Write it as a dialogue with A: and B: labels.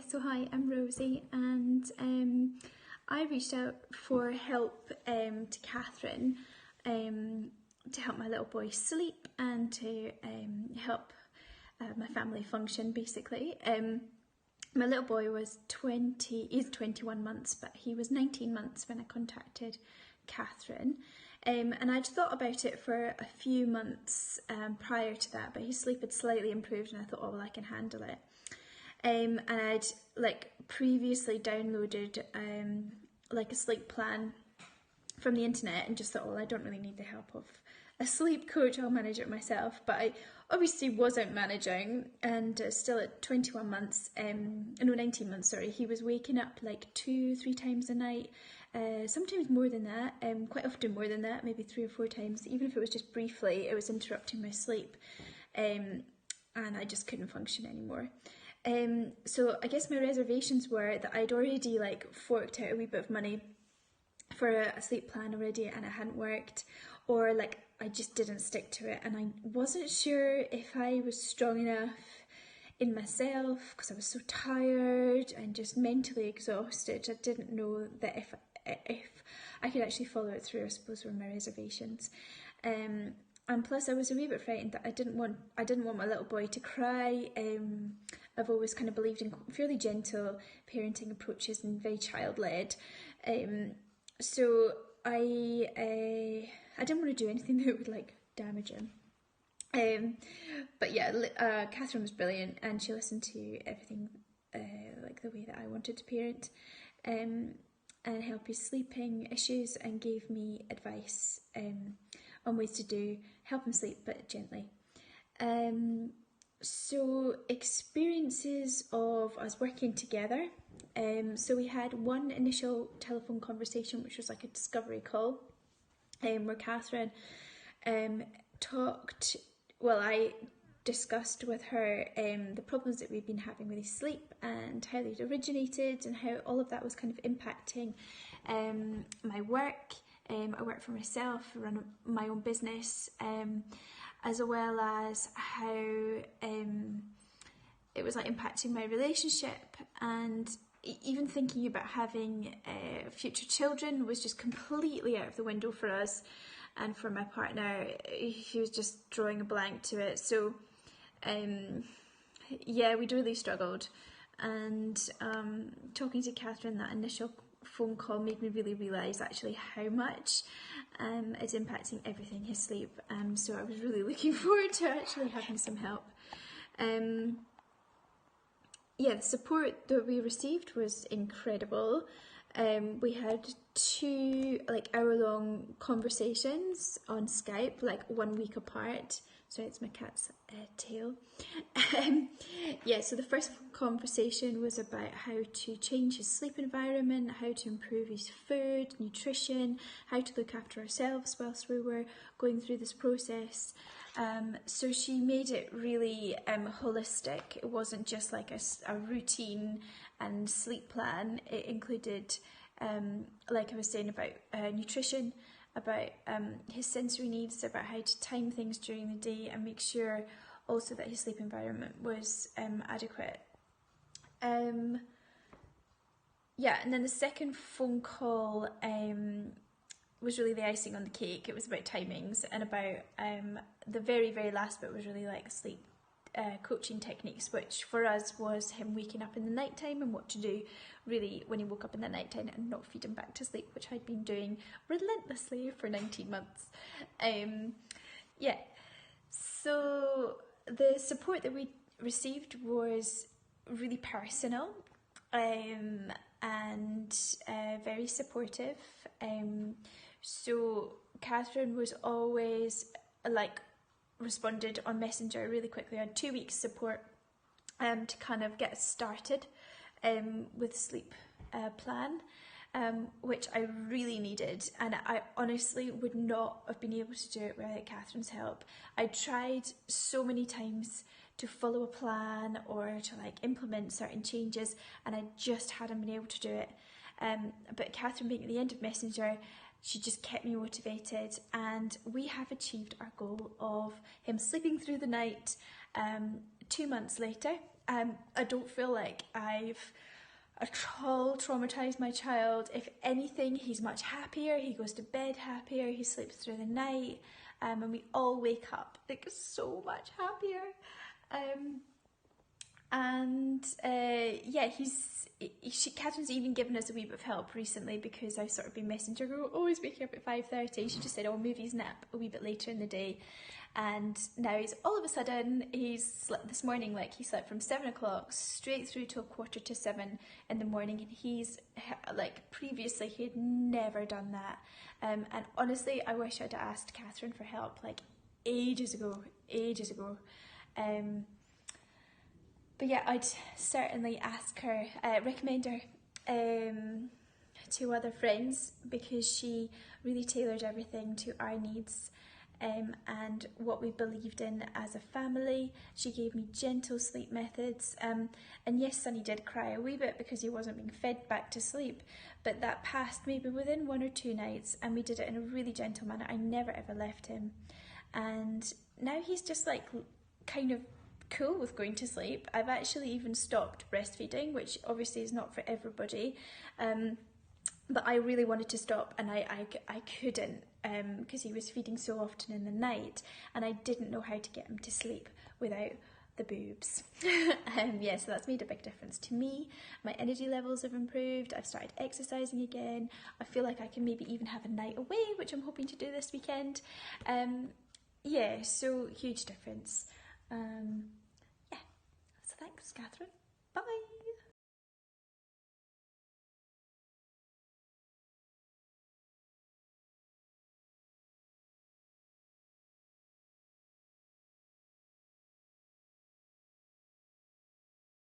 A: So hi, I'm Rosie, and I reached out for help to Catherine to help my little boy sleep and to help my family function, basically. My little boy is 21 months, but he was 19 months when I contacted Catherine. And I'd thought about it for a few months prior to that, but his sleep had slightly improved, and I thought, oh well, I can handle it. And I'd previously downloaded a sleep plan from the internet and just thought, well, I don't really need the help of a sleep coach, I'll manage it myself. But I obviously wasn't managing, and still at 19 months, sorry, he was waking up like 2-3 times a night, sometimes more than that, quite often more than that, maybe 3 or 4 times. Even if it was just briefly, it was interrupting my sleep, and I just couldn't function anymore. So I guess my reservations were that I'd already forked out a wee bit of money for a sleep plan already, and it hadn't worked, or I just didn't stick to it, and I wasn't sure if I was strong enough in myself because I was so tired and just mentally exhausted. I didn't know that if I could actually follow it through, I suppose, were my reservations. And plus I was a wee bit frightened that I didn't want my little boy to cry. I've always kind of believed in fairly gentle parenting approaches and very child-led. So I didn't want to do anything that would damage him. But yeah, Catherine was brilliant, and she listened to everything the way that I wanted to parent, and help his sleeping issues, and gave me advice on ways to help him sleep, but gently. So experiences of us working together. So we had one initial telephone conversation, which was like a discovery call, where Catherine I discussed with her the problems that we'd been having with his sleep and how they'd originated, and how all of that was kind of impacting my work. I work for myself, run my own business, as well as how it was impacting my relationship, and even thinking about having future children was just completely out of the window for us. And for my partner, he was just drawing a blank to it. So we'd really struggled, and talking to Catherine, that initial phone call made me really realise actually how much it's impacting everything, his sleep. So I was really looking forward to actually having some help. The support that we received was incredible. We had 2 hour-long conversations on Skype, 1 week apart. Sorry, it's my cat's tail. So the first conversation was about how to change his sleep environment, how to improve his food, nutrition, how to look after ourselves whilst we were going through this process. So she made it really holistic. It wasn't just a routine and sleep plan. It included, like I was saying, about nutrition, about his sensory needs, about how to time things during the day, and make sure also that his sleep environment was adequate. And then the second phone call was really the icing on the cake. It was about timings, and about the very, very last bit was really sleep coaching techniques, which for us was him waking up in the night time and what to do really when he woke up in the night time, and not feed him back to sleep, which I'd been doing relentlessly for 19 months. So the support that we received was really personal, and very supportive. So Catherine was always responded on Messenger really quickly. I had 2 weeks support to kind of get started with sleep plan, which I really needed, and I honestly would not have been able to do it without Catherine's help. I tried so many times to follow a plan or to implement certain changes, and I just hadn't been able to do it. But Catherine being at the end of Messenger, she just kept me motivated, and we have achieved our goal of him sleeping through the night 2 months later. I don't feel like I've at all traumatised my child. If anything, he's much happier, he goes to bed happier, he sleeps through the night, and we all wake up like so much happier. Yeah, Catherine's even given us a wee bit of help recently, because I've sort of been messaging her, always waking up at 5:30. She just said, "Oh, move his nap a wee bit later in the day." And now he's all of a sudden, he's slept this morning, like he slept from 7 o'clock straight through till 7:15 in the morning. And he's like, previously he had never done that. And honestly, I wish I'd asked Catherine for help like ages ago. But yeah, I'd certainly ask her, recommend her to other friends, because she really tailored everything to our needs and what we believed in as a family. She gave me gentle sleep methods. And yes, Sonny did cry a wee bit because he wasn't being fed back to sleep, but that passed maybe within 1 or 2 nights, and we did it in a really gentle manner. I never ever left him. And now he's just like kind of cool with going to sleep. I've actually even stopped breastfeeding, which obviously is not for everybody, but I really wanted to stop, and I couldn't, because he was feeding so often in the night, and I didn't know how to get him to sleep without the boobs. Yeah, so that's made a big difference to me. My energy levels have improved. I've started exercising again. I feel like I can maybe even have a night away, which I'm hoping to do this weekend. Yeah, so huge difference. Yeah, so thanks, Catherine. Bye.